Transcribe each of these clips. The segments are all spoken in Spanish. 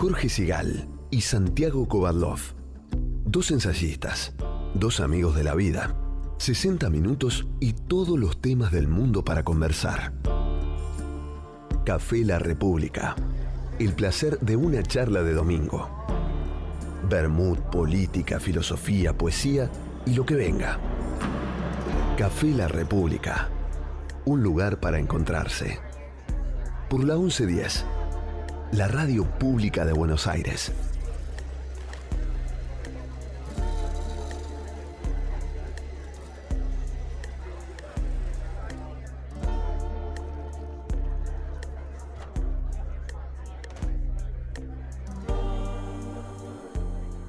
Jorge Sigal y Santiago Kovadlov. Dos ensayistas, dos amigos de la vida. 60 minutos y todos los temas del mundo para conversar. Café La República. El placer de una charla de domingo. Vermut, política, filosofía, poesía y lo que venga. Café La República. Un lugar para encontrarse. Por la 1110. La radio pública de Buenos Aires.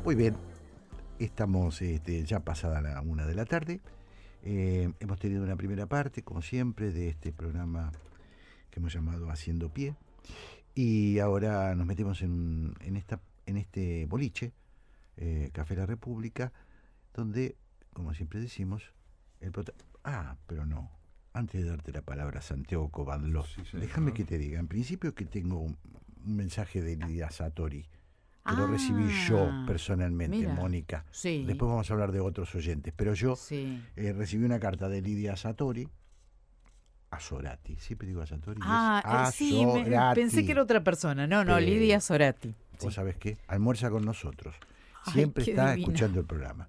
Muy bien, estamos ya pasada la 1 de la tarde. Hemos tenido una primera parte, como siempre, de este programa que hemos llamado Haciendo Pie. Y ahora nos metemos en este boliche, Café La República, donde, como siempre decimos, pero no. Antes de darte la palabra, Santiago Kovadlov, sí, déjame que te diga, en principio, que tengo un mensaje de Lidia Satori, que lo recibí yo personalmente, mira, Mónica. Sí. Después vamos a hablar de otros oyentes, pero yo recibí una carta de Lidia Satori a Sorati. Siempre digo a Satori. Sí, pensé que era otra persona. No, Lidia Sorati. ¿Vos sabés qué? Almuerza con nosotros. Siempre está divina, escuchando el programa.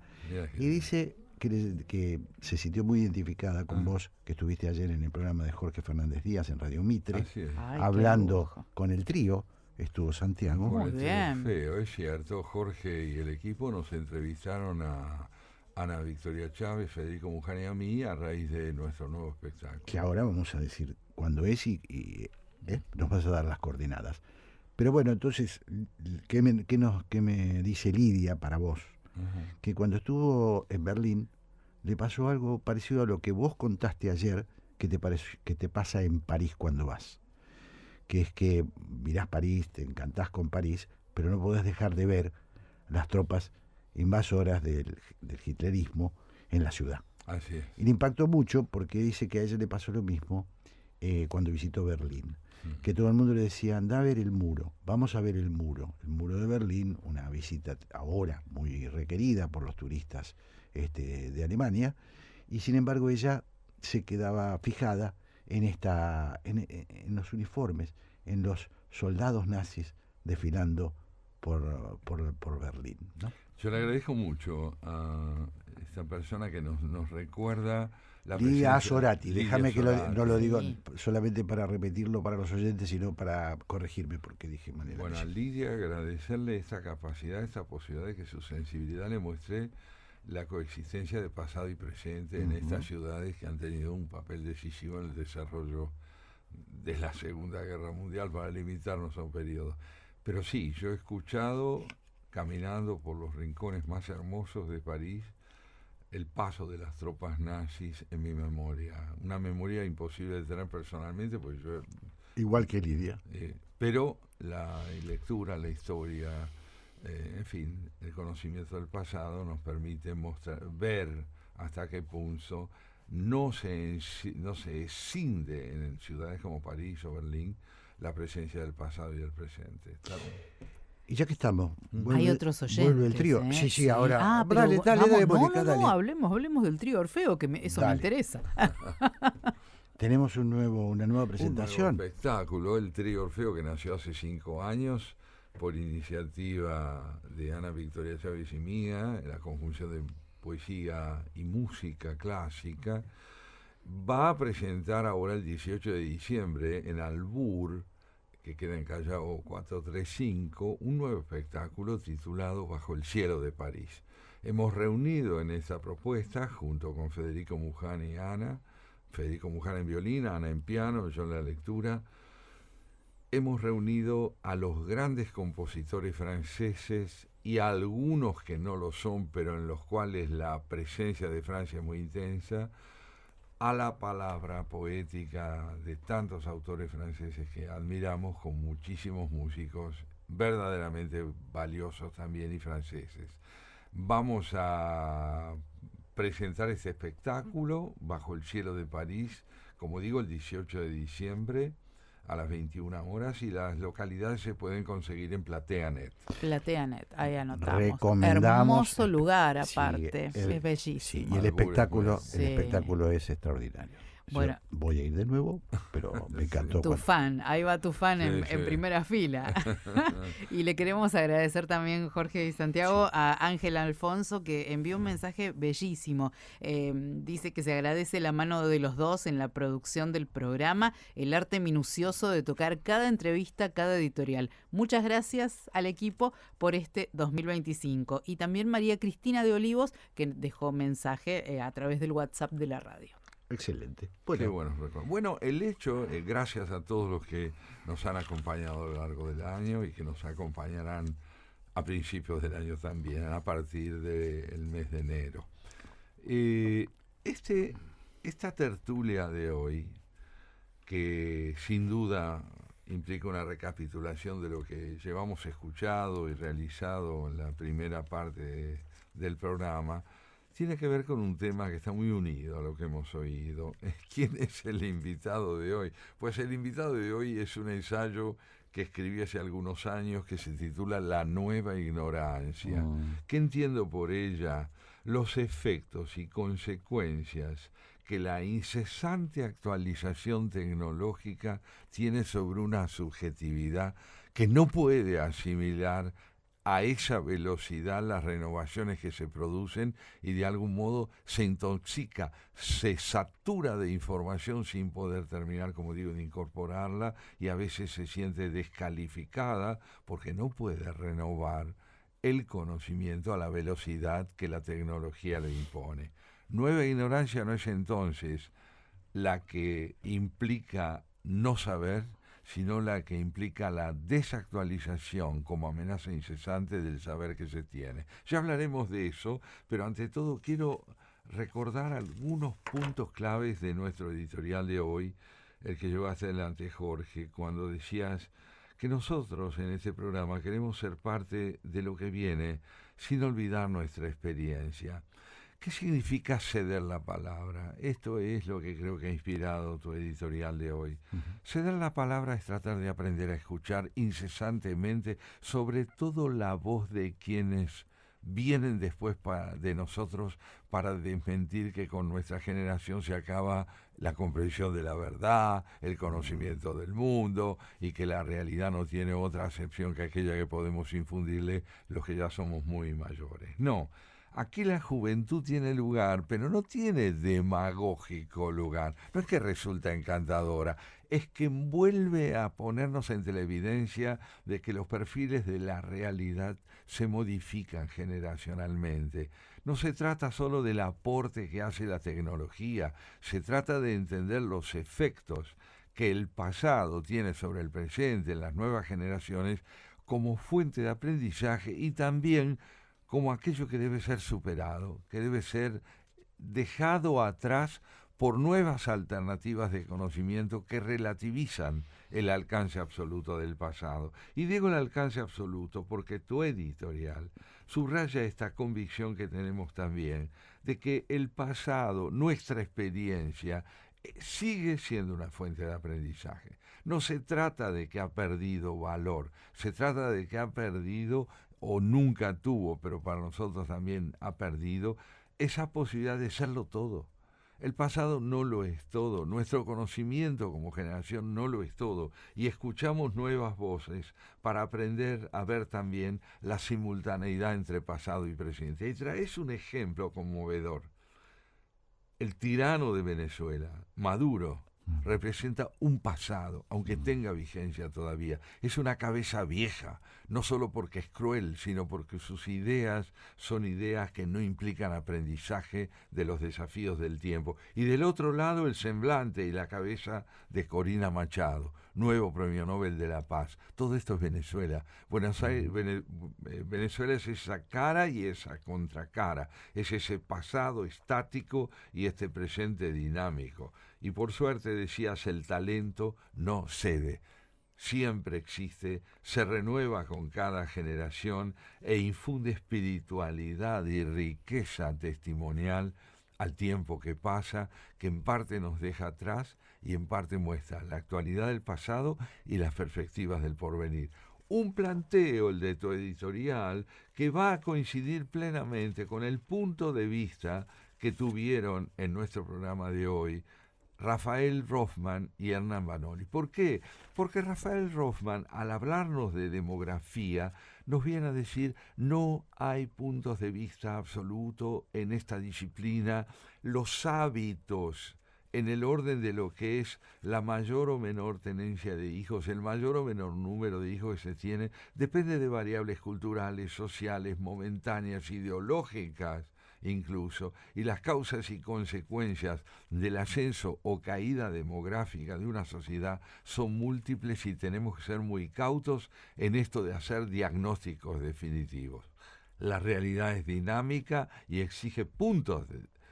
Y dice que se sintió muy identificada con vos, que estuviste ayer en el programa de Jorge Fernández Díaz en Radio Mitre, hablando con el trío. Estuvo Santiago. Muy bien. Feo, es cierto. Jorge y el equipo nos entrevistaron a Ana Victoria Chávez, Federico Muján y a mí a raíz de nuestro nuevo espectáculo. Que ahora vamos a decir cuándo es y nos vas a dar las coordenadas. Pero bueno, entonces, ¿qué me dice Lidia para vos? Uh-huh. Que cuando estuvo en Berlín le pasó algo parecido a lo que vos contaste ayer que te pasa en París cuando vas. Que es que mirás París, te encantás con París, pero no podés dejar de ver las tropas invasoras del hitlerismo en la ciudad. Así es. Y le impactó mucho porque dice que a ella le pasó lo mismo cuando visitó Berlín. Que todo el mundo le decía, anda a ver el muro, vamos a ver el muro de Berlín, una visita ahora muy requerida por los turistas de Alemania, y sin embargo ella se quedaba fijada en los uniformes, en los soldados nazis desfilando por Berlín, ¿no? Yo le agradezco mucho a esta persona que nos recuerda la Lidia presencia. Sorati, déjame que no lo digo sí, solamente para repetirlo para los oyentes, sino para corregirme porque dije manera. Bueno, a Lidia agradecerle esta capacidad, esta posibilidad de que su sensibilidad le muestre la coexistencia de pasado y presente en estas ciudades que han tenido un papel decisivo en el desarrollo de la Segunda Guerra Mundial, para limitarnos a un periodo. Pero sí, yo he escuchado, caminando por los rincones más hermosos de París, el paso de las tropas nazis en mi memoria. Una memoria imposible de tener personalmente, porque yo... Igual que Lidia. Pero la lectura, la historia, en fin, el conocimiento del pasado nos permite ver hasta qué punto no se escinde en ciudades como París o Berlín la presencia del pasado y del presente. Claro. Y ya que estamos, hay otros oyentes. Vuelve el trío. Sí, ahora. Dale, Mónica, dale. Hablemos del trío Orfeo, que eso me interesa. Tenemos una nueva presentación. Un nuevo espectáculo, el trío Orfeo, que nació hace 5 años por iniciativa de Ana Victoria Chávez y mía, la conjunción de poesía y música clásica. Va a presentar ahora el 18 de diciembre en Albur, que queda en Callao 435, un nuevo espectáculo titulado Bajo el cielo de París. Hemos reunido en esta propuesta, junto con Federico Muján y Ana, Federico Muján en violín, Ana en piano, yo en la lectura, hemos reunido a los grandes compositores franceses y a algunos que no lo son, pero en los cuales la presencia de Francia es muy intensa, a la palabra poética de tantos autores franceses que admiramos, con muchísimos músicos verdaderamente valiosos también y franceses. Vamos a presentar este espectáculo Bajo el cielo de París, como digo, el 18 de diciembre a las 21 horas y las localidades se pueden conseguir en PlateaNet. PlateaNet, ahí anotamos. Recomendamos. Hermoso lugar aparte, Sí, es bellísimo. Sí, y el espectáculo es extraordinario. Bueno, yo voy a ir de nuevo, pero me encantó. Tu fan, ahí va tu fan en Sí. primera fila. Y le queremos agradecer también, Jorge y Santiago, a Ángela Alfonso, que envió un mensaje bellísimo. Dice que se agradece la mano de los dos en la producción del programa, el arte minucioso de tocar cada entrevista, cada editorial. Muchas gracias al equipo por este 2025. Y también María Cristina de Olivos, que dejó mensaje a través del WhatsApp de la radio. Excelente. Qué buenos recuerdos. Bueno, el hecho, gracias a todos los que nos han acompañado a lo largo del año y que nos acompañarán a principios del año también, a partir del mes de enero. Esta tertulia de hoy, que sin duda implica una recapitulación de lo que llevamos escuchado y realizado en la primera parte del programa, tiene que ver con un tema que está muy unido a lo que hemos oído. ¿Quién es el invitado de hoy? Pues el invitado de hoy es un ensayo que escribí hace algunos años que se titula La nueva ignorancia. ¿Qué entiendo por ella? Los efectos y consecuencias que la incesante actualización tecnológica tiene sobre una subjetividad que no puede asimilar a esa velocidad las renovaciones que se producen y de algún modo se intoxica, se satura de información sin poder terminar, como digo, de incorporarla, y a veces se siente descalificada porque no puede renovar el conocimiento a la velocidad que la tecnología le impone. Nueva ignorancia no es entonces la que implica no saber, sino la que implica la desactualización como amenaza incesante del saber que se tiene. Ya hablaremos de eso, pero ante todo quiero recordar algunos puntos claves de nuestro editorial de hoy, el que llevaste adelante, Jorge, cuando decías que nosotros en este programa queremos ser parte de lo que viene sin olvidar nuestra experiencia. ¿Qué significa ceder la palabra? Esto es lo que creo que ha inspirado tu editorial de hoy. Ceder la palabra es tratar de aprender a escuchar incesantemente, sobre todo la voz de quienes vienen después de nosotros para desmentir que con nuestra generación se acaba la comprensión de la verdad, el conocimiento del mundo, y que la realidad no tiene otra acepción que aquella que podemos infundirle los que ya somos muy mayores. No. Aquí la juventud tiene lugar, pero no tiene demagógico lugar. No es que resulta encantadora, es que vuelve a ponernos en televidencia de que los perfiles de la realidad se modifican generacionalmente. No se trata solo del aporte que hace la tecnología, se trata de entender los efectos que el pasado tiene sobre el presente en las nuevas generaciones como fuente de aprendizaje y también como aquello que debe ser superado, que debe ser dejado atrás por nuevas alternativas de conocimiento que relativizan el alcance absoluto del pasado. Y digo el alcance absoluto porque tu editorial subraya esta convicción que tenemos también, de que el pasado, nuestra experiencia, sigue siendo una fuente de aprendizaje. No se trata de que ha perdido valor, se trata de que ha perdido o nunca tuvo, pero para nosotros también ha perdido, esa posibilidad de serlo todo. El pasado no lo es todo, nuestro conocimiento como generación no lo es todo, y escuchamos nuevas voces para aprender a ver también la simultaneidad entre pasado y presente. Y traes un ejemplo conmovedor. El tirano de Venezuela, Maduro, representa un pasado, aunque tenga vigencia todavía. Es una cabeza vieja, no solo porque es cruel, sino porque sus ideas son ideas que no implican aprendizaje de los desafíos del tiempo. Y del otro lado, el semblante y la cabeza de Corina Machado, nuevo Premio Nobel de la Paz. Todo esto es Venezuela. Buenos Aires, Venezuela es esa cara y esa contracara, es ese pasado estático y este presente dinámico. Y por suerte, decías, el talento no cede, siempre existe, se renueva con cada generación e infunde espiritualidad y riqueza testimonial al tiempo que pasa, que en parte nos deja atrás y en parte muestra la actualidad del pasado y las perspectivas del porvenir. Un planteo, el de tu editorial, que va a coincidir plenamente con el punto de vista que tuvieron en nuestro programa de hoy Rafael Rothman y Hernán Banoli. ¿Por qué? Porque Rafael Rothman, al hablarnos de demografía, nos viene a decir no hay puntos de vista absoluto en esta disciplina, los hábitos en el orden de lo que es la mayor o menor tenencia de hijos, el mayor o menor número de hijos que se tiene, depende de variables culturales, sociales, momentáneas, ideológicas, incluso, y las causas y consecuencias del ascenso o caída demográfica de una sociedad son múltiples y tenemos que ser muy cautos en esto de hacer diagnósticos definitivos. La realidad es dinámica y exige puntos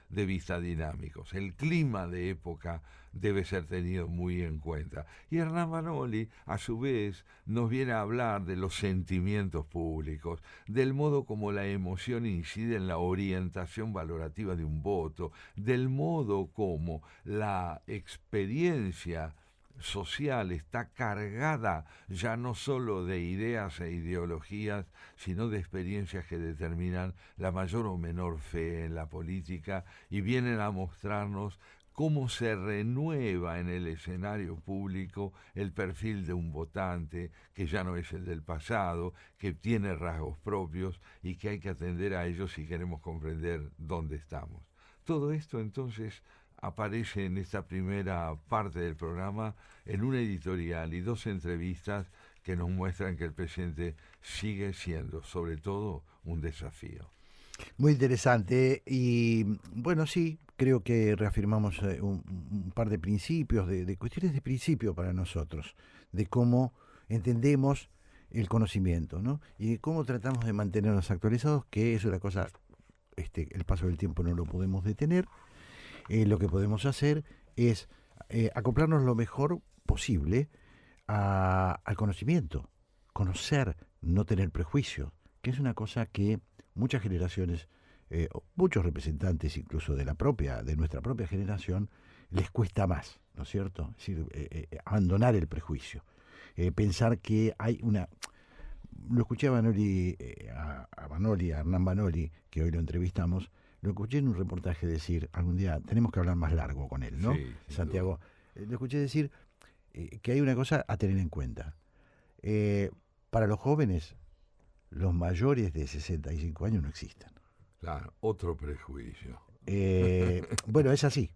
de vista dinámicos. El clima de época debe ser tenido muy en cuenta. Y Hernán Banoli, a su vez, nos viene a hablar de los sentimientos públicos, del modo como la emoción incide en la orientación valorativa de un voto, del modo como la experiencia social está cargada ya no solo de ideas e ideologías, sino de experiencias que determinan la mayor o menor fe en la política y vienen a mostrarnos cómo se renueva en el escenario público el perfil de un votante que ya no es el del pasado, que tiene rasgos propios y que hay que atender a ellos si queremos comprender dónde estamos. Todo esto entonces aparece en esta primera parte del programa en una editorial y 2 entrevistas que nos muestran que el presente sigue siendo, sobre todo, un desafío. Muy interesante y bueno, sí, creo que reafirmamos un par de principios, de cuestiones de principio para nosotros, de cómo entendemos el conocimiento, ¿no? Y de cómo tratamos de mantenernos actualizados, que es una cosa, el paso del tiempo no lo podemos detener. Lo que podemos hacer es acoplarnos lo mejor posible al conocimiento, conocer, no tener prejuicios, que es una cosa que muchas generaciones, muchos representantes incluso de nuestra propia generación, les cuesta más, ¿no es cierto? Es decir, abandonar el prejuicio, pensar que hay una... Lo escuché a Banoli, a Hernán Banoli, que hoy lo entrevistamos, lo escuché en un reportaje decir, algún día tenemos que hablar más largo con él, ¿no? Sí, Santiago, lo escuché decir que hay una cosa a tener en cuenta. Para los jóvenes, los mayores de 65 años no existen. Claro, otro prejuicio. Bueno, es así.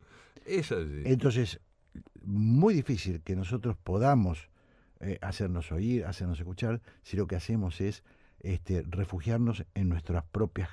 Es así. Entonces, muy difícil que nosotros podamos hacernos oír, hacernos escuchar, si lo que hacemos es refugiarnos en nuestros propios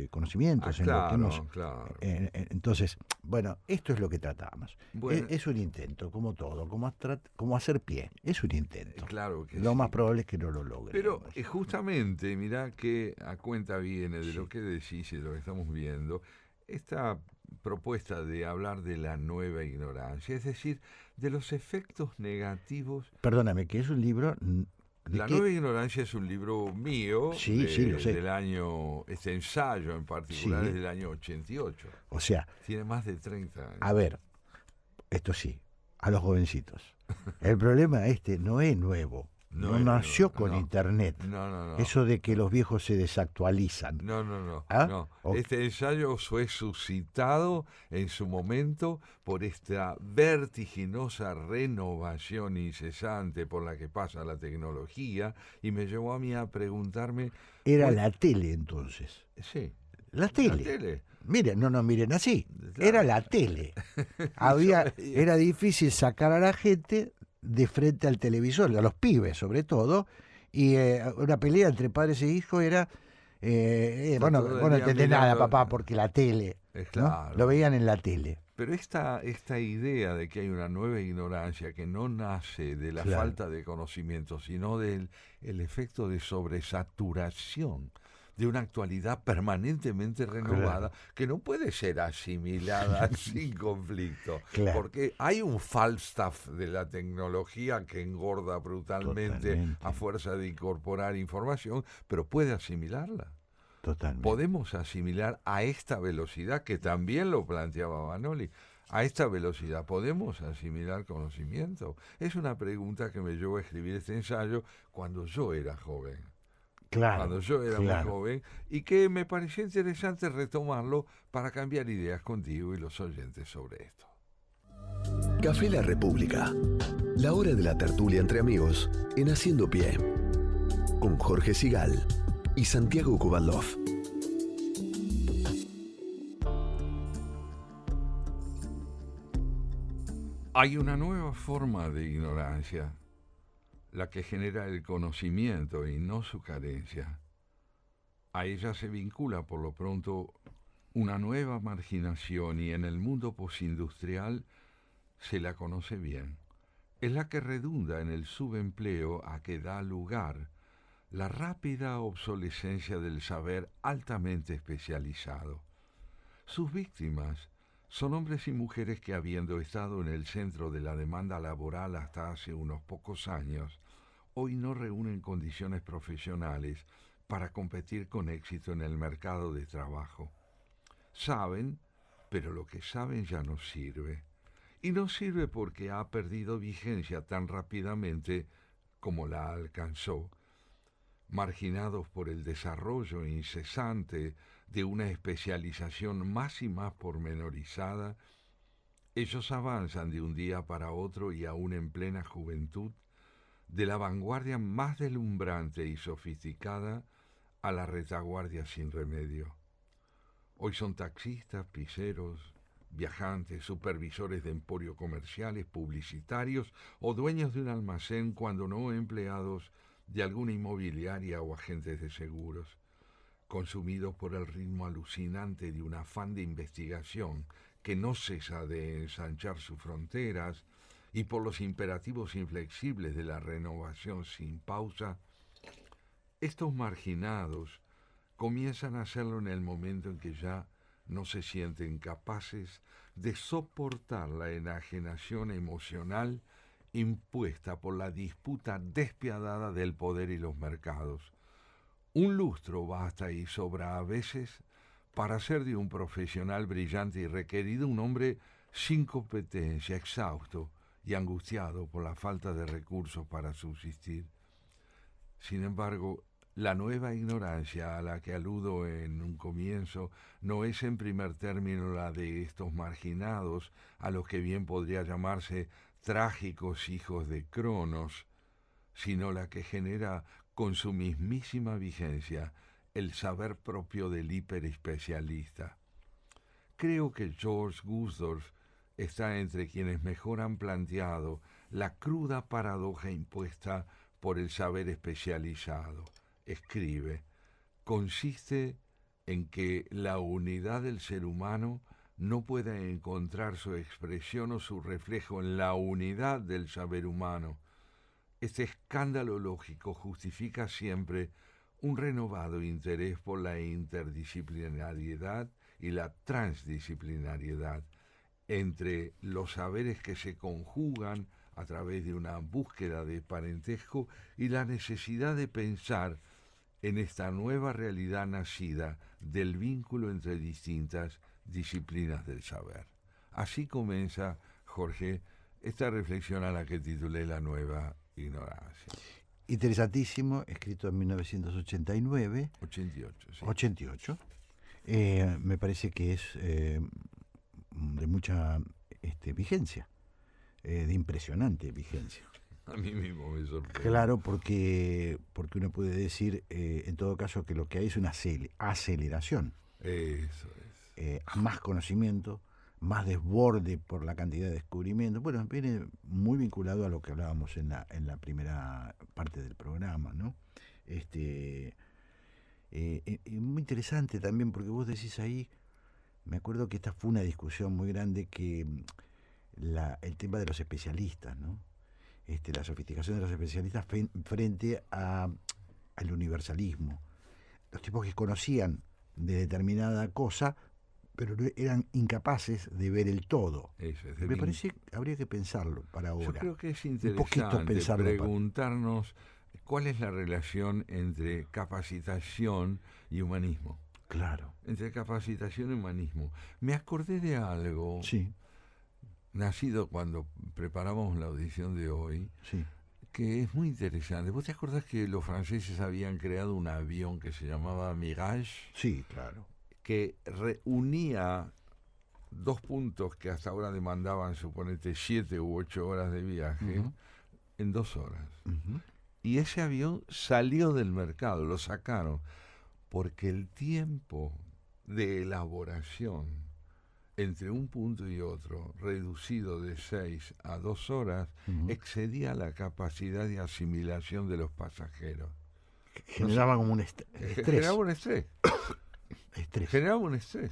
conocimientos. Claro. Entonces, bueno, esto es lo que tratamos. Bueno. Es un intento, como todo, como hacer pie. Es un intento. Claro que lo sí. más probable es que no lo logre. Pero justamente, mirá que a cuenta viene de lo que decís y de lo que estamos viendo, esta propuesta de hablar de la nueva ignorancia, es decir, de los efectos negativos. Perdóname, que es un libro... La nueva ignorancia es un libro mío, sí, lo sé. del año, este ensayo en particular es del año 88. O sea... Tiene más de 30 años. A ver, esto sí, a los jovencitos. El problema no es nuevo. No nació con Internet. No. Eso de que los viejos se desactualizan. No. ¿Ah? No. Okay. Este ensayo fue suscitado en su momento por esta vertiginosa renovación incesante por la que pasa la tecnología y me llevó a mí a preguntarme... Era la tele entonces. Sí. La tele. Miren así. Claro. Era la tele. Era difícil sacar a la gente de frente al televisor, a los pibes sobre todo, y una pelea entre padres e hijos era, vos no entendés nada, papá, porque la tele, claro. ¿no? Lo veían en la tele. Pero esta idea de que hay una nueva ignorancia que no nace de la falta de conocimiento, sino del efecto de sobresaturación de una actualidad permanentemente renovada, que no puede ser asimilada sin conflicto, porque hay un Falstaff de la tecnología que engorda brutalmente a fuerza de incorporar información, pero puede asimilarla. Totalmente. ¿Podemos asimilar a esta velocidad, que también lo planteaba Vanoli, a esta velocidad, ¿podemos asimilar conocimiento? Es una pregunta que me llevó a escribir este ensayo cuando yo era joven. Claro, Cuando yo era muy joven, y que me pareció interesante retomarlo para cambiar ideas contigo y los oyentes sobre esto. Café La República. La hora de la tertulia entre amigos en Haciendo Pie. Con Jorge Sigal y Santiago Kubalov. Hay una nueva forma de ignorancia, la que genera el conocimiento y no su carencia. A ella se vincula por lo pronto una nueva marginación y en el mundo postindustrial se la conoce bien. Es la que redunda en el subempleo a que da lugar la rápida obsolescencia del saber altamente especializado. Sus víctimas son hombres y mujeres que, habiendo estado en el centro de la demanda laboral hasta hace unos pocos años, hoy no reúnen condiciones profesionales para competir con éxito en el mercado de trabajo. Saben, pero lo que saben ya no sirve. Y no sirve porque ha perdido vigencia tan rápidamente como la alcanzó, marginados por el desarrollo incesante de una especialización más y más pormenorizada. Ellos avanzan de un día para otro y aún en plena juventud, de la vanguardia más deslumbrante y sofisticada a la retaguardia sin remedio. Hoy son taxistas, piseros, viajantes, supervisores de emporios comerciales, publicitarios o dueños de un almacén, cuando no empleados de alguna inmobiliaria o agentes de seguros, consumidos por el ritmo alucinante de un afán de investigación que no cesa de ensanchar sus fronteras y por los imperativos inflexibles de la renovación sin pausa. Estos marginados comienzan a hacerlo en el momento en que ya no se sienten capaces de soportar la enajenación emocional impuesta por la disputa despiadada del poder y los mercados. Un lustro basta y sobra a veces para hacer de un profesional brillante y requerido un hombre sin competencia, exhausto y angustiado por la falta de recursos para subsistir. Sin embargo, la nueva ignorancia a la que aludo en un comienzo no es en primer término la de estos marginados, a los que bien podría llamarse trágicos hijos de Cronos, sino la que genera con su mismísima vigencia el saber propio del hiperespecialista. Creo que George Gusdorf está entre quienes mejor han planteado la cruda paradoja impuesta por el saber especializado. Escribe: consiste en que la unidad del ser humano no pueda encontrar su expresión o su reflejo en la unidad del saber humano. Este escándalo lógico justifica siempre un renovado interés por la interdisciplinariedad y la transdisciplinariedad entre los saberes que se conjugan a través de una búsqueda de parentesco y la necesidad de pensar en esta nueva realidad nacida del vínculo entre distintas disciplinas del saber. Así comienza, Jorge, esta reflexión a la que titulé La nueva ignorancia. Interesantísimo, escrito en 1989. 88, sí. 88. Me parece que es de mucha vigencia, de impresionante vigencia. A mí mismo me sorprende. Claro, porque uno puede decir, en todo caso, que lo que hay es una aceleración. Eso es. Más conocimiento, más desborde por la cantidad de descubrimientos. Bueno, viene muy vinculado a lo que hablábamos en la primera parte del programa, ¿no? Muy interesante también, porque vos decís ahí, me acuerdo que esta fue una discusión muy grande, que el tema de los especialistas, ¿no? La sofisticación de los especialistas frente al universalismo. Los tipos que conocían de determinada cosa, pero eran incapaces de ver el todo. Eso es. Me parece que habría que pensarlo para ahora. Yo creo que es Un poquito interesante pensarlo preguntarnos ¿cuál es la relación entre capacitación y humanismo? Claro. Entre capacitación y humanismo. Me acordé de algo Sí, nacido cuando preparamos la audición de hoy, sí. que es muy interesante. ¿Vos te acordás que los franceses habían creado un avión que se llamaba Mirage, Sí, claro. que unía dos puntos que hasta ahora demandaban, suponete, 7 u 8 horas de viaje, Ujú. en 2 horas? Ujú. Y ese avión salió del mercado, lo sacaron, porque el tiempo de elaboración entre un punto y otro, reducido de 6 a 2 horas, Ujú. excedía la capacidad de asimilación de los pasajeros. Generaba como un estrés. Generaba un estrés. Estrés. Generaba un estrés.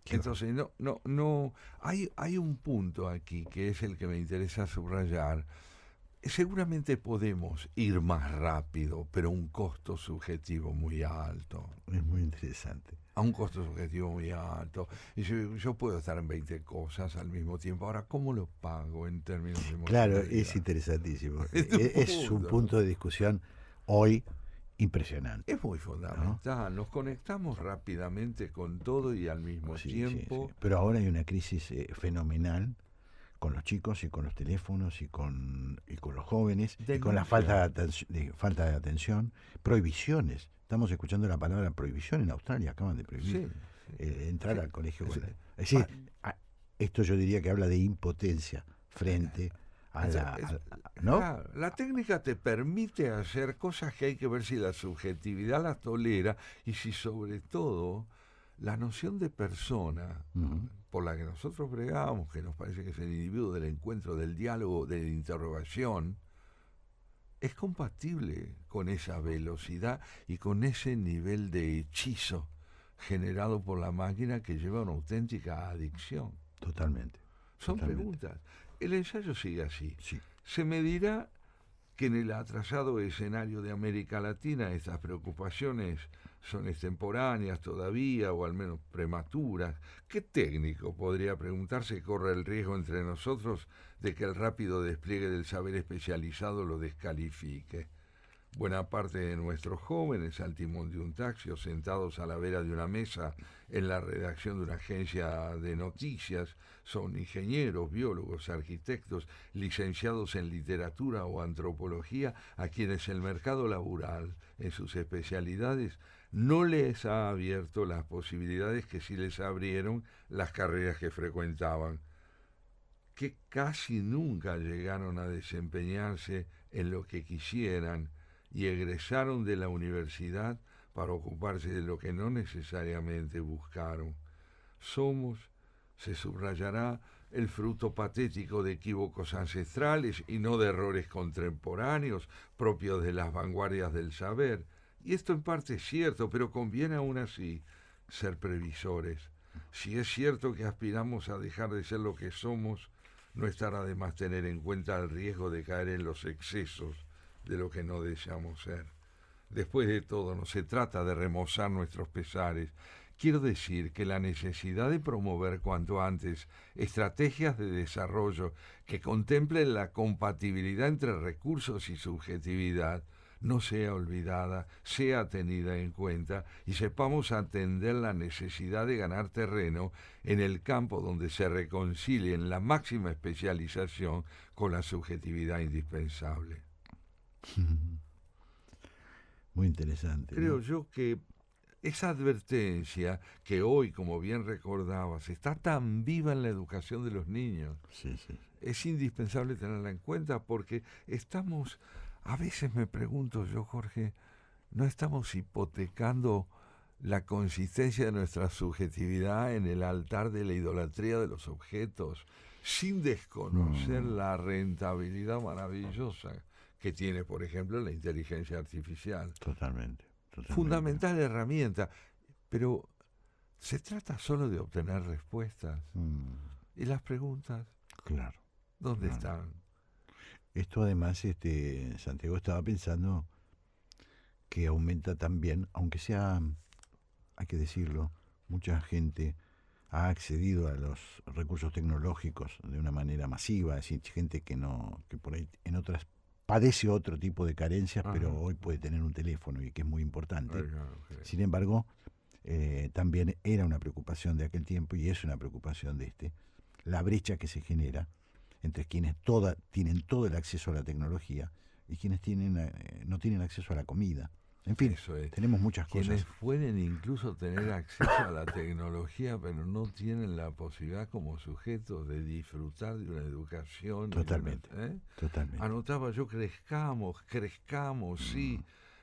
Qué Entonces, no, hay un punto aquí que es el que me interesa subrayar. Seguramente podemos ir más rápido, pero a un costo subjetivo muy alto. Es muy interesante. A un costo subjetivo muy alto. Y yo puedo estar en 20 cosas al mismo tiempo. Ahora, ¿cómo lo pago en términos de Claro, emocionalidad? es interesantísimo. Este Es un punto, punto ¿no? de discusión hoy impresionante. Es muy fundamental. Nos conectamos rápidamente con todo y al mismo Sí, tiempo. sí. Pero ahora hay una crisis fenomenal con los chicos y con los teléfonos y con los jóvenes y con la Denuncia. falta de atención, prohibiciones. Estamos escuchando la palabra prohibición en Australia, acaban de prohibir Sí. entrar Sí. al colegio. Sí. Es decir, esto yo diría que habla de impotencia frente a ¿no? Claro, la técnica te permite hacer cosas que hay que ver si la subjetividad las tolera y si sobre todo la noción de persona Ujú. por la que nosotros bregamos, que nos parece que es el individuo del encuentro, del diálogo, de la interrogación, es compatible con esa velocidad y con ese nivel de hechizo generado por la máquina que lleva a una auténtica adicción. Totalmente. Son Totalmente. preguntas. El ensayo sigue así. Sí. Se me dirá que en el atrasado escenario de América Latina estas preocupaciones son extemporáneas todavía, o al menos prematuras. ¿Qué técnico, podría preguntarse, corre el riesgo entre nosotros de que el rápido despliegue del saber especializado lo descalifique? Buena parte de nuestros jóvenes al timón de un taxi o sentados a la vera de una mesa en la redacción de una agencia de noticias son ingenieros, biólogos, arquitectos, licenciados en literatura o antropología, a quienes el mercado laboral, en sus especialidades, no les ha abierto las posibilidades que sí les abrieron las carreras que frecuentaban, que casi nunca llegaron a desempeñarse en lo que quisieran y egresaron de la universidad para ocuparse de lo que no necesariamente buscaron. Somos, se subrayará, el fruto patético de equívocos ancestrales y no de errores contemporáneos propios de las vanguardias del saber. Y esto en parte es cierto, pero conviene aún así ser previsores. Si es cierto que aspiramos a dejar de ser lo que somos, no estará de más tener en cuenta el riesgo de caer en los excesos de lo que no deseamos ser. Después de todo, no se trata de remozar nuestros pesares. Quiero decir que la necesidad de promover cuanto antes estrategias de desarrollo que contemplen la compatibilidad entre recursos y subjetividad no sea olvidada, sea tenida en cuenta y sepamos atender la necesidad de ganar terreno en el campo donde se reconcilien la máxima especialización con la subjetividad indispensable. Muy interesante. Creo ¿no? yo que esa advertencia que hoy, como bien recordabas, está tan viva en la educación de los niños, Sí, sí. es indispensable tenerla en cuenta porque estamos, a veces me pregunto yo, Jorge, ¿no estamos hipotecando la consistencia de nuestra subjetividad en el altar de la idolatría de los objetos, sin desconocer la rentabilidad maravillosa que tiene, por ejemplo, la inteligencia artificial? Totalmente. Fundamental herramienta, pero se trata solo de obtener respuestas. ¿Y las preguntas? Claro. ¿Dónde Claro. están? Esto además, Santiago estaba pensando que aumenta también, aunque sea, hay que decirlo, mucha gente ha accedido a los recursos tecnológicos de una manera masiva, es decir, gente que por ahí en otras padece otro tipo de carencias, pero Ajá. hoy puede tener un teléfono y que es muy importante. Claro, ok. Sin embargo, también era una preocupación de aquel tiempo y es una preocupación de la brecha que se genera entre quienes tienen todo el acceso a la tecnología y quienes no tienen acceso a la comida. En fin, Eso es. tenemos muchas Quienes cosas. pueden incluso tener acceso a la tecnología, pero no tienen la posibilidad como sujetos de disfrutar de una educación. Totalmente, ¿Eh? totalmente. Anotaba yo, crezcamos, sí,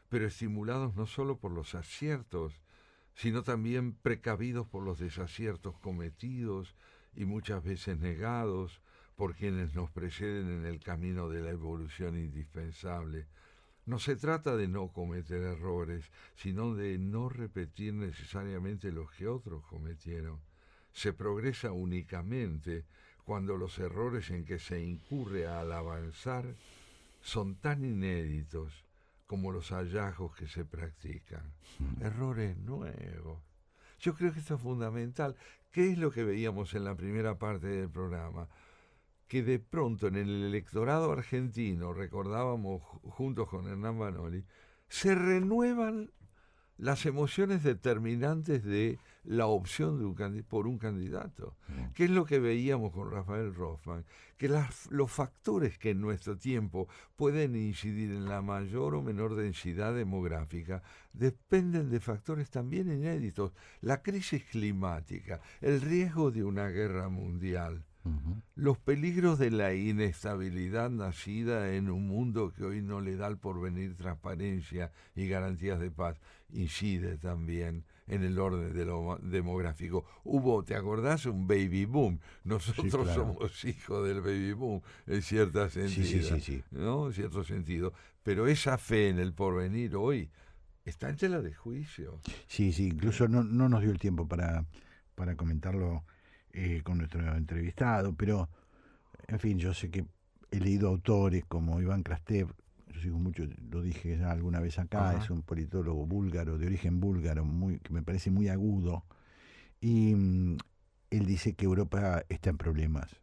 pero estimulados no solo por los aciertos, sino también precavidos por los desaciertos cometidos y muchas veces negados por quienes nos preceden en el camino de la evolución indispensable. No se trata de no cometer errores, sino de no repetir necesariamente los que otros cometieron. Se progresa únicamente cuando los errores en que se incurre al avanzar son tan inéditos como los hallazgos que se practican. Errores nuevos. Yo creo que esto es fundamental. ¿Qué es lo que veíamos en la primera parte del programa? Que de pronto en el electorado argentino, recordábamos juntos con Hernán Banoli, se renuevan las emociones determinantes de la opción de por un candidato. ¿Qué es lo que veíamos con Rafael Rothman? Que los factores que en nuestro tiempo pueden incidir en la mayor o menor densidad demográfica dependen de factores también inéditos. La crisis climática, el riesgo de una guerra mundial, los peligros de la inestabilidad nacida en un mundo que hoy no le da al porvenir transparencia y garantías de paz, incide también en el orden de lo demográfico. Hubo, ¿te acordás? Un baby boom. Nosotros Sí, claro. somos hijos del baby boom, en cierta sentido. Sí. ¿No? En cierto sentido. Pero esa fe en el porvenir hoy está en tela de juicio. Sí, incluso no nos dio el tiempo para comentarlo con nuestro entrevistado, pero en fin, yo sé que he leído autores como Iván Krastev, yo sigo mucho, lo dije ya alguna vez acá, Ajá. es un politólogo búlgaro, de origen búlgaro, que me parece muy agudo, y él dice que Europa está en problemas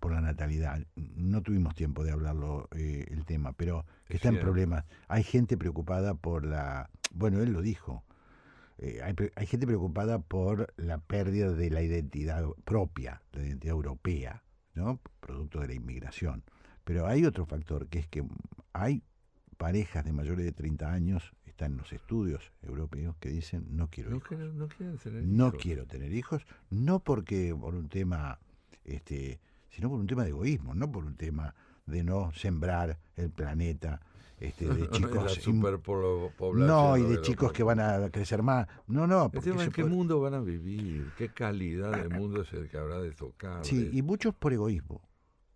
por la natalidad. No tuvimos tiempo de hablarlo el tema, pero que está en problemas. Hay gente preocupada por bueno, él lo dijo, hay gente preocupada por la pérdida de la identidad propia, la identidad europea, ¿no? Producto de la inmigración. Pero hay otro factor, que es que hay parejas de mayores de 30 años, están en los estudios europeos, que dicen no quiero hijos. No quieren tener No hijos. quiero tener hijos, no porque por un tema, sino por un tema de egoísmo, no por un tema de no sembrar el planeta, de chicos La superpoblación. no, y de chicos que van a crecer más. No, El porque tema es qué mundo van a vivir, qué calidad de mundo es el que habrá de tocar. sí, y muchos por egoísmo.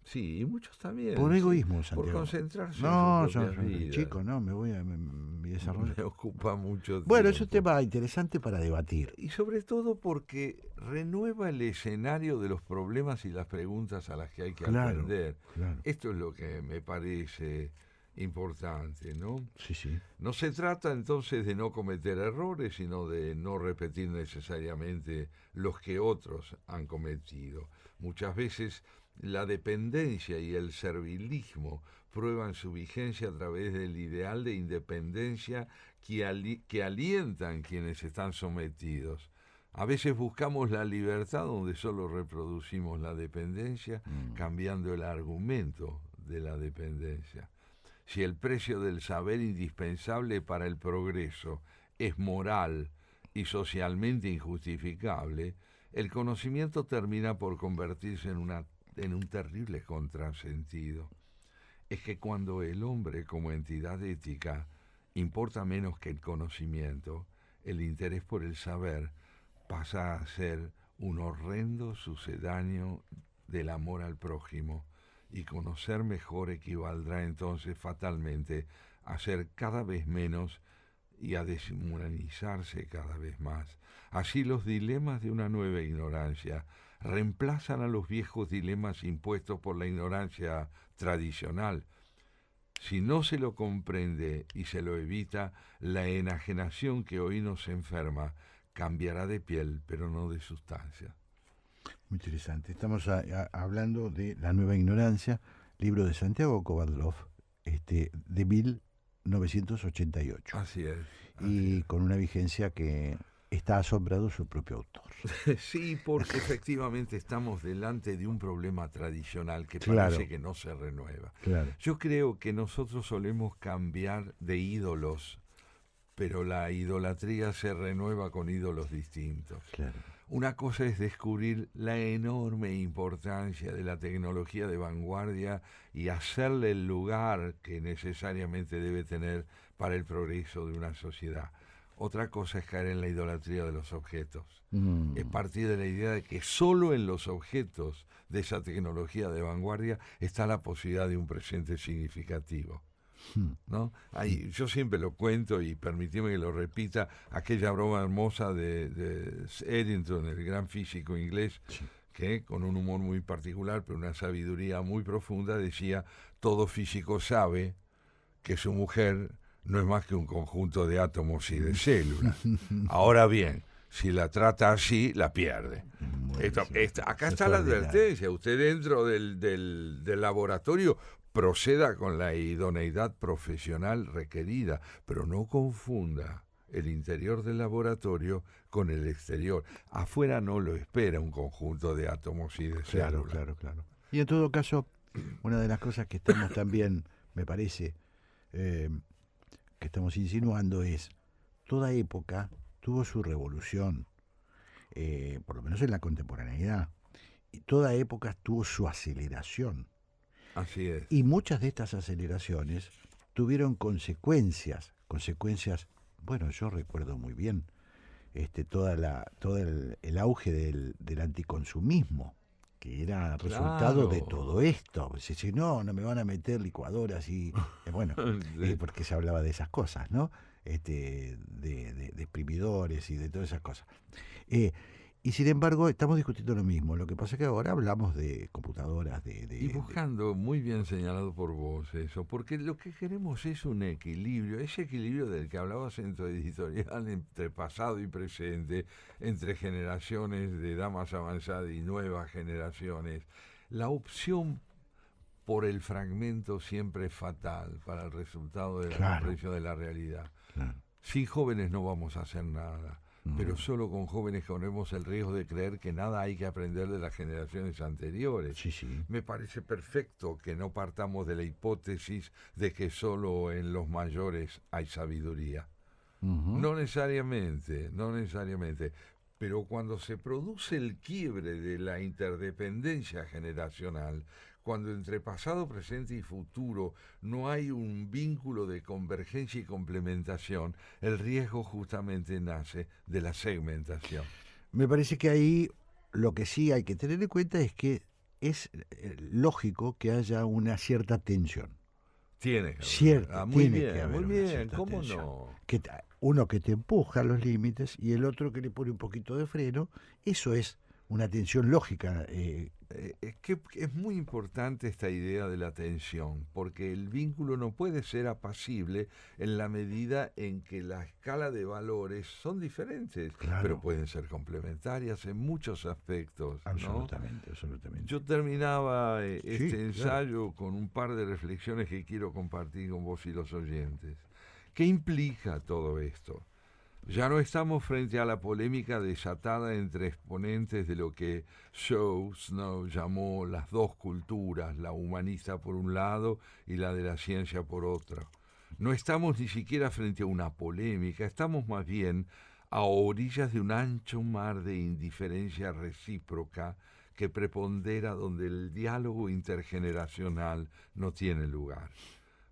Sí, y muchos también. Por sí, egoísmo, por Santiago. concentrarse No, en sus propias son vidas. chicos, no, mi desarrollo. Me ocupa mucho tiempo. Bueno, es un tema interesante para debatir. Y sobre todo porque renueva el escenario de los problemas y las preguntas a las que hay que atender. Claro. Esto es lo que me parece importante, ¿no? Sí. No se trata entonces de no cometer errores, sino de no repetir necesariamente los que otros han cometido. Muchas veces la dependencia y el servilismo prueban su vigencia a través del ideal de independencia que alientan quienes están sometidos. A veces buscamos la libertad donde solo reproducimos la dependencia, cambiando el argumento de la dependencia. Si el precio del saber indispensable para el progreso es moral y socialmente injustificable, el conocimiento termina por convertirse en un terrible contrasentido. Es que cuando el hombre como entidad ética importa menos que el conocimiento, el interés por el saber pasa a ser un horrendo sucedáneo del amor al prójimo, y conocer mejor equivaldrá entonces fatalmente a ser cada vez menos y a deshumanizarse cada vez más. Así los dilemas de una nueva ignorancia reemplazan a los viejos dilemas impuestos por la ignorancia tradicional. Si no se lo comprende y se lo evita, la enajenación que hoy nos enferma cambiará de piel, pero no de sustancia. Muy interesante. Estamos hablando de La nueva ignorancia, libro de Santiago Kovadlov, de 1988. Así es. Y con una vigencia que está asombrado su propio autor. Sí, porque efectivamente estamos delante de un problema tradicional que Claro. parece que no se renueva. Claro. Yo creo que nosotros solemos cambiar de ídolos, pero la idolatría se renueva con ídolos distintos. Claro. Una cosa es descubrir la enorme importancia de la tecnología de vanguardia y hacerle el lugar que necesariamente debe tener para el progreso de una sociedad. Otra cosa es caer en la idolatría de los objetos. Es partir de la idea de que solo en los objetos de esa tecnología de vanguardia está la posibilidad de un presente significativo, ¿no? Yo siempre lo cuento y permitime que lo repita, aquella broma hermosa de Eddington, el gran físico inglés, que con un humor muy particular pero una sabiduría muy profunda decía: todo físico sabe que su mujer no es más que un conjunto de átomos y de células. Ahora bien, si la trata así, la pierde. Acá está la advertencia. Usted dentro del laboratorio proceda con la idoneidad profesional requerida, pero no confunda el interior del laboratorio con el exterior. Afuera no lo espera un conjunto de átomos y de células. Claro. Y en todo caso, una de las cosas que estamos también, me parece, que estamos insinuando es: toda época tuvo su revolución, por lo menos en la contemporaneidad, y toda época tuvo su aceleración. Así es. Y muchas de estas aceleraciones tuvieron consecuencias, bueno, yo recuerdo muy bien todo el auge del anticonsumismo, que era resultado de todo esto. Si no me van a meter licuadoras y bueno, porque se hablaba de esas cosas, ¿no? De exprimidores y de todas esas cosas. Y sin embargo estamos discutiendo lo mismo. Lo que pasa es que ahora hablamos de computadoras, y buscando, muy bien señalado por vos eso, porque lo que queremos es un equilibrio, ese equilibrio del que hablaba Centro Editorial entre pasado y presente, entre generaciones de edad más avanzada y nuevas generaciones. La opción por el fragmento siempre es fatal para el resultado de la comprensión de la realidad. Claro. Sin jóvenes no vamos a hacer nada. Pero solo con jóvenes corremos el riesgo de creer que nada hay que aprender de las generaciones anteriores. Sí. Me parece perfecto que no partamos de la hipótesis de que solo en los mayores hay sabiduría. No necesariamente. Pero cuando se produce el quiebre de la interdependencia generacional, cuando entre pasado, presente y futuro no hay un vínculo de convergencia y complementación, el riesgo justamente nace de la segmentación. Me parece que ahí lo que sí hay que tener en cuenta es que es lógico que haya una cierta tensión. Tiene que haber. Muy una bien, cierta ¿cómo tensión. no? Uno que te empuja a los límites y el otro que le pone un poquito de freno. Eso es una tensión lógica. Es que es muy importante esta idea de la tensión, porque el vínculo no puede ser apacible en la medida en que la escala de valores son diferentes, pero pueden ser complementarias en muchos aspectos, ¿no? Absolutamente. Yo terminaba este ensayo con un par de reflexiones que quiero compartir con vos y los oyentes. ¿Qué implica todo esto? Ya no estamos frente a la polémica desatada entre exponentes de lo que Snow llamó las dos culturas, la humanista por un lado y la de la ciencia por otro. No estamos ni siquiera frente a una polémica, estamos más bien a orillas de un ancho mar de indiferencia recíproca que prepondera donde el diálogo intergeneracional no tiene lugar,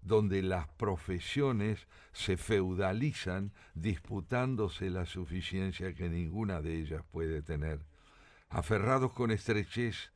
donde las profesiones se feudalizan disputándose la suficiencia que ninguna de ellas puede tener. Aferrados con estrechez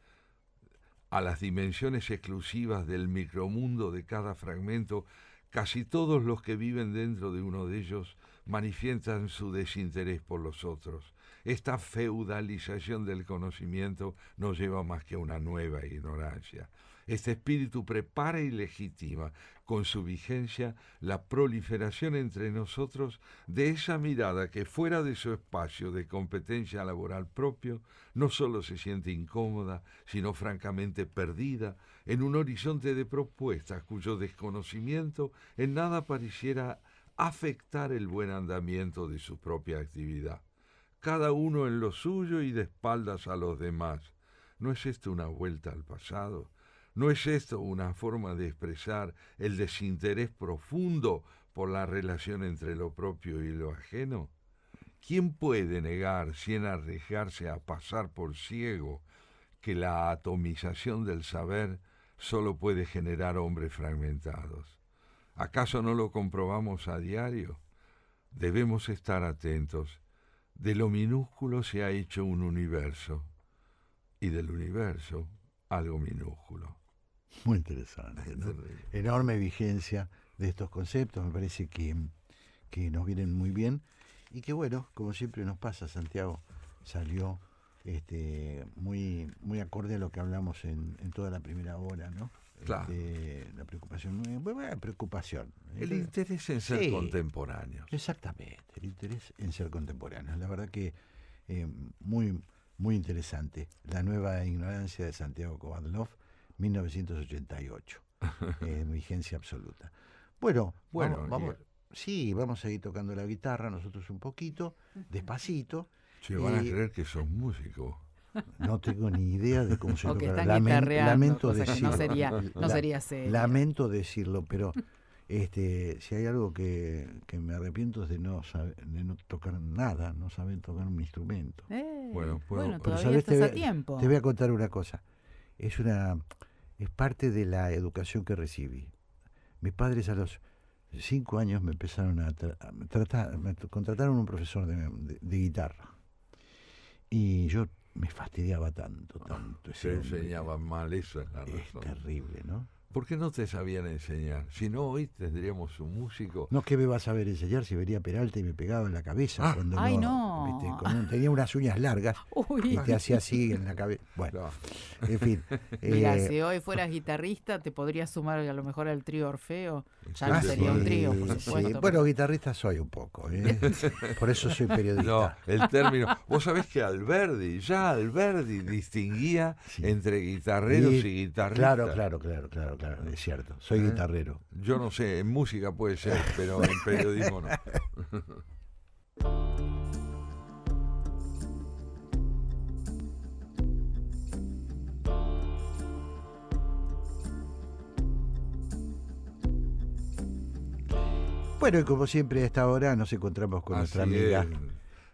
a las dimensiones exclusivas del micromundo de cada fragmento, casi todos los que viven dentro de uno de ellos manifiestan su desinterés por los otros. Esta feudalización del conocimiento no lleva más que a una nueva ignorancia. Este espíritu prepara y legitima con su vigencia la proliferación entre nosotros de esa mirada que fuera de su espacio de competencia laboral propio no solo se siente incómoda, sino francamente perdida en un horizonte de propuestas cuyo desconocimiento en nada pareciera afectar el buen andamiento de su propia actividad. Cada uno en lo suyo y de espaldas a los demás. ¿No es esto una vuelta al pasado? ¿No es esto una forma de expresar el desinterés profundo por la relación entre lo propio y lo ajeno? ¿Quién puede negar, sin arriesgarse a pasar por ciego, que la atomización del saber solo puede generar hombres fragmentados? ¿Acaso no lo comprobamos a diario? Debemos estar atentos. De lo minúsculo se ha hecho un universo, y del universo algo minúsculo. Muy interesante, ¿no? Enorme vigencia de estos conceptos, me parece que nos vienen muy bien y que bueno, como siempre nos pasa, Santiago salió muy acorde a lo que hablamos en toda la primera hora, ¿no? Claro. La preocupación, preocupación. El interés en ser contemporáneos. Exactamente, el interés en ser contemporáneos. La verdad que muy, muy interesante. La nueva ignorancia de Santiago Kovadlov, 1988. Vigencia absoluta. Bueno, vamos, sí, vamos a ir tocando la guitarra, nosotros un poquito, despacito. Se van a creer que sos músico. No tengo ni idea de cómo se toca. Lamento decirlo. No sería serio. Lamento decirlo, pero si hay algo que me arrepiento es de no tocar nada, no saber tocar un instrumento. Bueno, pero todavía estás a tiempo. Te voy a contar una cosa. Es parte de la educación que recibí. Mis padres a los 5 años me empezaron me contrataron un profesor de guitarra. Y yo me fastidiaba tanto. Se enseñaban mal, eso es la razón. Es terrible, ¿no? ¿Por qué no te sabían enseñar? Si no, hoy tendríamos un músico. No, ¿qué me vas a saber enseñar si venía Peralta y me pegaba en la cabeza? Cuando no. Tenía unas uñas largas y te hacía así en la cabeza. Bueno, en fin. Mira, si hoy fueras guitarrista, te podrías sumar a lo mejor al trío Orfeo. Ya no sería un trío, por supuesto. Sí. Bueno, guitarrista soy un poco, ¿eh? Por eso soy periodista. No, el término. Vos sabés que Alberdi distinguía entre guitarreros y guitarristas. Claro, es cierto. Soy guitarrero. Yo no sé, en música puede ser, pero en periodismo no. Bueno, y como siempre a esta hora nos encontramos con nuestra amiga,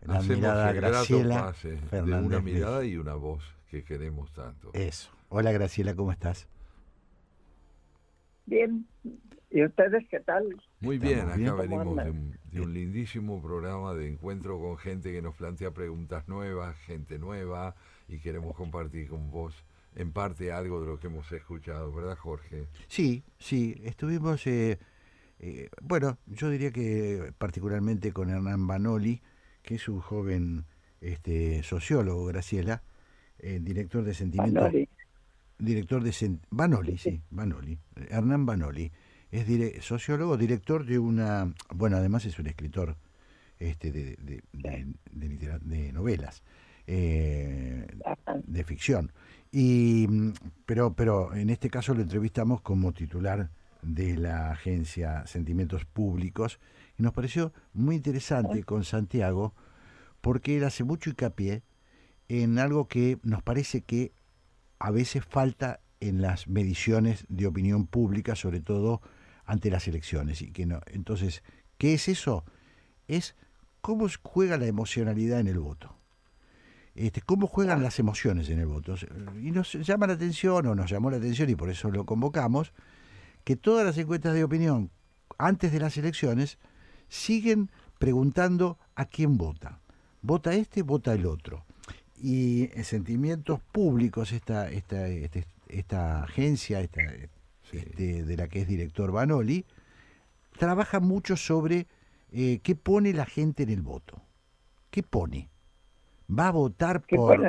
la admirada Graciela Fernández. De una mirada y una voz que queremos tanto. Eso. Hola Graciela, ¿cómo estás? Bien. ¿Y ustedes qué tal? Muy bien, acá bien. venimos de un lindísimo programa de encuentro con gente que nos plantea preguntas nuevas, gente nueva, y queremos compartir con vos en parte algo de lo que hemos escuchado, ¿verdad, Jorge? Sí, estuvimos, bueno, yo diría que particularmente con Hernán Banoli, que es un joven sociólogo, Graciela, director de Sentimiento... Banoli, Hernán Banoli, es sociólogo, director de una, bueno, además es un escritor de novelas, de ficción, pero en este caso lo entrevistamos como titular de la agencia Sentimientos Públicos y nos pareció muy interesante con Santiago porque él hace mucho hincapié en algo que nos parece que a veces falta en las mediciones de opinión pública, sobre todo ante las elecciones. Y que no. Entonces, ¿qué es eso? Es cómo juega la emocionalidad en el voto. Cómo juegan las emociones en el voto. Y nos llama la atención, o nos llamó la atención, y por eso lo convocamos, que todas las encuestas de opinión antes de las elecciones siguen preguntando a quién vota. ¿Vota este? ¿Vota el otro? Y en Sentimientos Públicos, esta agencia de la que es director Banoli, trabaja mucho sobre qué pone la gente en el voto. ¿Qué pone? ¿Va a votar por...?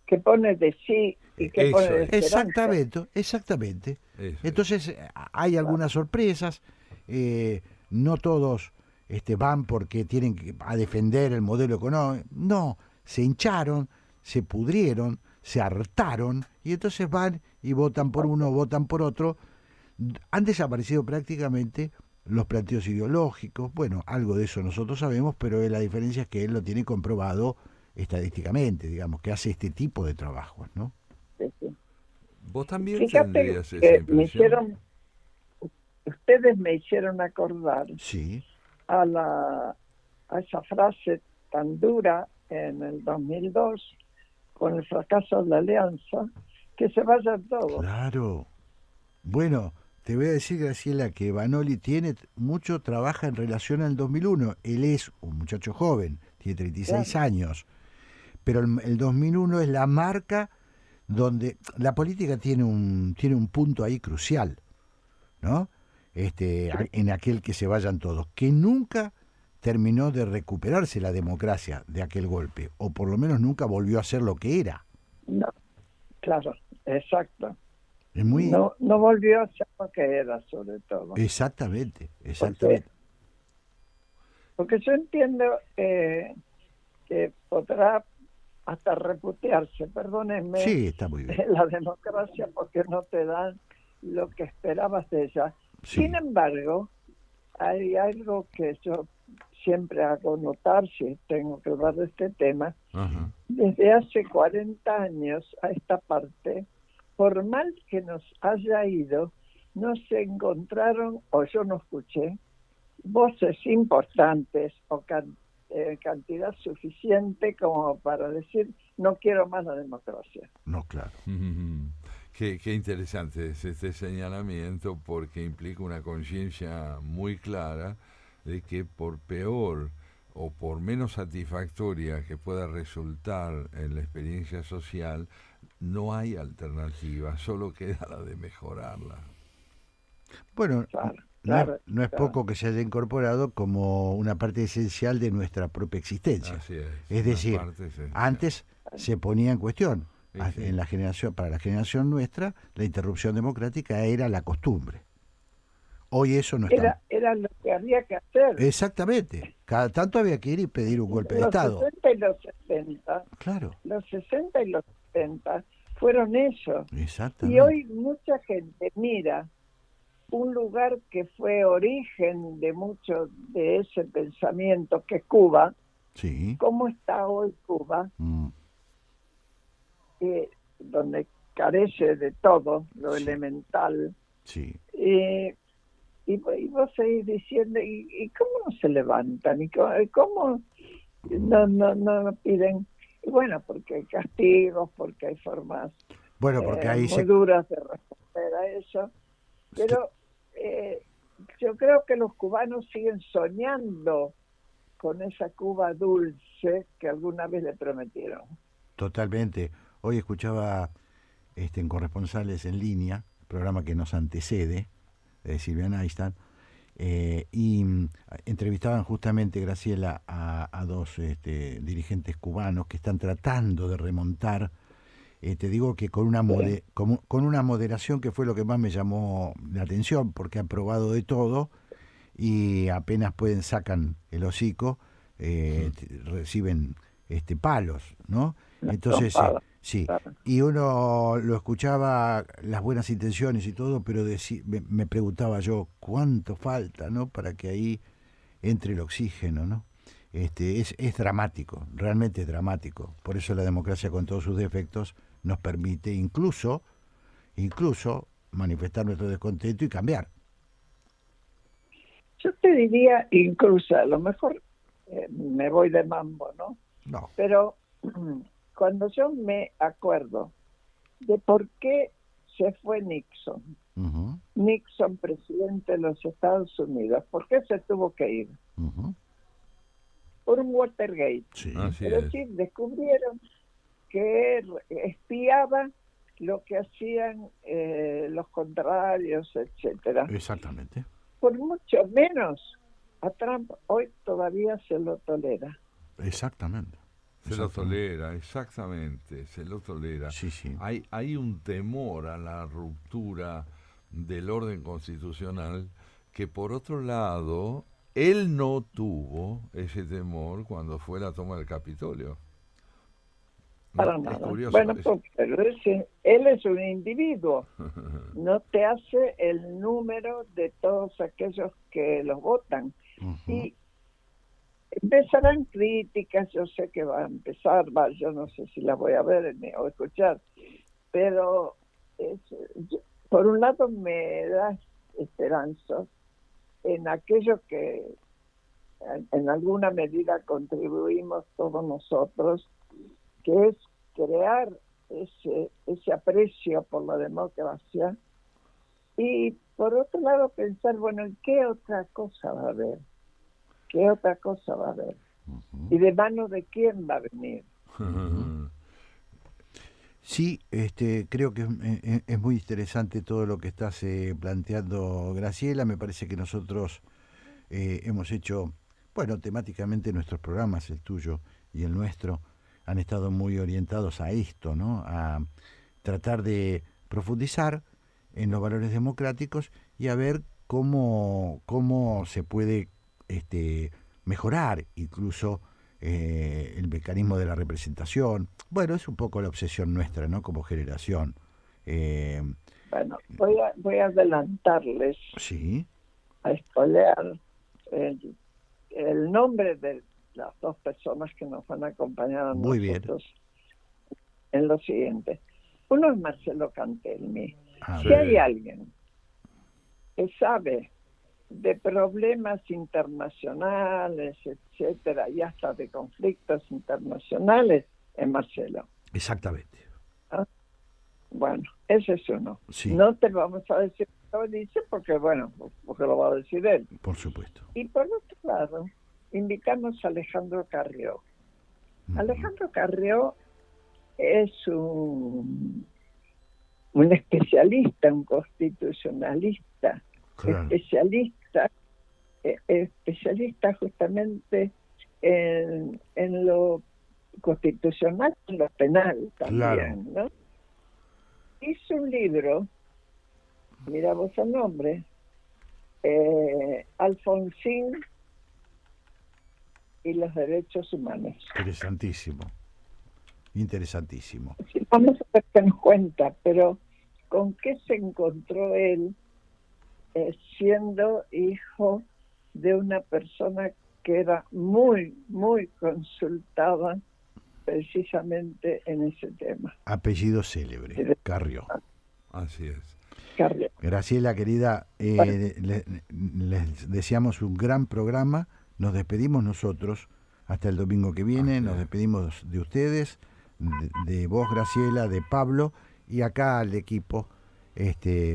¿Qué que pone de sí y que Eso pone de es. esperanza. Exactamente. Eso. Entonces hay algunas sorpresas, no todos van porque tienen a defender el modelo económico, no, se hincharon, se pudrieron, se hartaron y entonces van y votan por uno, votan por otro. Han desaparecido prácticamente los planteos ideológicos, bueno, algo de eso nosotros sabemos, pero la diferencia es que él lo tiene comprobado estadísticamente, digamos, que hace este tipo de trabajos, ¿no? Sí, sí. ¿Vos también Fíjate tendrías esa que impresión? ustedes me hicieron acordar Sí, a esa frase tan dura en el 2002, con el fracaso de la alianza, que se vayan todos. claro. Bueno, te voy a decir, Graciela, que Vanoli trabaja en relación al 2001. Él es un muchacho joven, tiene 36 Claro. años, pero el 2001 es la marca donde la política tiene un punto ahí crucial, ¿no? En aquel que se vayan todos, que nunca terminó de recuperarse la democracia de aquel golpe, o por lo menos nunca volvió a ser lo que era. No, claro, exacto. Es muy... No volvió a ser lo que era, sobre todo. Exactamente, exactamente. Porque yo entiendo que podrá hasta reputearse, perdónenme, Sí, está muy bien. la democracia porque no te dan lo que esperabas de ella. Sí. Sin embargo, hay algo que yo siempre hago notar, si tengo que hablar de este tema, Ajá. desde hace 40 años a esta parte, por mal que nos haya ido, no se encontraron, o yo no escuché, voces importantes o cantidad suficiente como para decir no quiero más la democracia. No, claro. Qué interesante es este señalamiento porque implica una conciencia muy clara de que por peor o por menos satisfactoria que pueda resultar en la experiencia social, no hay alternativa, solo queda la de mejorarla. Bueno, Claro, no es claro. poco que se haya incorporado como una parte esencial de nuestra propia existencia. Así es. Es una decir, parte esencial. antes se ponía en cuestión, Sí, sí. en la generación, para la generación nuestra, la interrupción democrática era la costumbre. Hoy eso no está. Era lo que había que hacer. Exactamente. Cada tanto había que ir y pedir un golpe de Los Estado. 60 y los 70, Claro, los 60 y los 70 fueron eso. exactamente. Y hoy mucha gente mira un lugar que fue origen de mucho de ese pensamiento, que es Cuba. Sí. ¿Cómo está hoy Cuba? Mm, Donde carece de todo, lo Sí. elemental. sí. Y vos seguís diciendo, ¿y cómo no se levantan? ¿Y cómo no piden? Y bueno, porque hay castigos, porque hay formas Bueno, porque ahí muy duras de responder a eso. Pero yo creo que los cubanos siguen soñando con esa Cuba dulce que alguna vez le prometieron. Totalmente. Hoy escuchaba en Corresponsales en Línea, programa que nos antecede, de Silvia Neistat, y entrevistaban justamente, Graciela, a dos dirigentes cubanos que están tratando de remontar, te digo que con una moderación que fue lo que más me llamó la atención, porque han probado de todo y apenas pueden sacan el hocico, reciben palos, ¿no? Entonces, sí, y uno lo escuchaba, las buenas intenciones y todo, pero me preguntaba yo, ¿cuánto falta, no, para que ahí entre el oxígeno, no? Es dramático, realmente es dramático. Por eso la democracia, con todos sus defectos, nos permite incluso manifestar nuestro descontento y cambiar. Yo te diría, incluso, a lo mejor me voy de mambo, ¿no? No. Pero cuando yo me acuerdo de por qué se fue Nixon, Uh-huh. Nixon, presidente de los Estados Unidos, ¿por qué se tuvo que ir? Uh-huh. Por un Watergate. Sí. Así Es es. decir, descubrieron que espiaba lo que hacían los contrarios, etcétera. Exactamente. Por mucho menos a Trump hoy todavía se lo tolera. Exactamente. Se lo tolera, exactamente, se lo tolera. Sí, sí. Hay un temor a la ruptura del orden constitucional que, por otro lado, él no tuvo ese temor cuando fue la toma del Capitolio. Para Es nada. curioso. Bueno, pero él es un individuo, no te hace el número de todos aquellos que los votan. Ujú. Y empezarán críticas, yo sé que va a empezar, yo no sé si las voy a ver o escuchar, pero por un lado me da esperanza en aquello que en alguna medida contribuimos todos nosotros, que es crear ese aprecio por la democracia, y por otro lado pensar, bueno, ¿y qué otra cosa va a haber? ¿Qué otra cosa va a haber? ¿Y de mano de quién va a venir? Sí, creo que es muy interesante todo lo que estás planteando, Graciela. Me parece que nosotros hemos hecho, bueno, temáticamente nuestros programas, el tuyo y el nuestro, han estado muy orientados a esto, ¿no? A tratar de profundizar en los valores democráticos y a ver cómo se puede mejorar incluso el mecanismo de la representación. Bueno, es un poco la obsesión nuestra, ¿no? Como generación. Bueno, voy a adelantarles, Sí. a spoilear el nombre de las dos personas que nos van a acompañar a Muy bien. nosotros en lo siguiente. Uno es Marcelo Cantelmi. Ah, Si hay alguien que sabe de problemas internacionales, etcétera, y hasta de conflictos internacionales, es Marcelo. exactamente. ¿Ah? Bueno, ese es uno. Sí. No te vamos a decir lo que dice porque, bueno, porque lo va a decir él. Por supuesto. Y por otro lado, invitamos a Alejandro Carrió. Alejandro Carrió es un especialista, un constitucionalista, Claro. especialista justamente en lo constitucional, en lo penal también, Claro. ¿no? Hizo un libro, mira vos el nombre, Alfonsín y los derechos humanos. Interesantísimo. Interesantísimo. Sí, vamos a ver qué nos cuenta, pero ¿con qué se encontró él siendo hijo de una persona que era muy, muy consultada precisamente en ese tema? Apellido célebre, Carrió. Así es. Carlos. Graciela, querida, les deseamos un gran programa. Nos despedimos nosotros hasta el domingo que viene. Nos despedimos de ustedes, de vos, Graciela, de Pablo, y acá al equipo,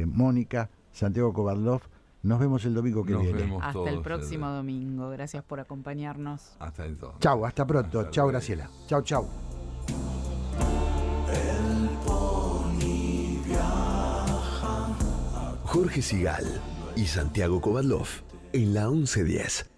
Mónica, Santiago Kovadlov. Nos vemos el domingo que viene. Vemos Hasta todos el próximo domingo. Gracias por acompañarnos. Hasta entonces. Chau, hasta pronto. Hasta Chau, luego. Graciela. Chau, chau. Jorge Sigal y Santiago Kovadlov en la 1110.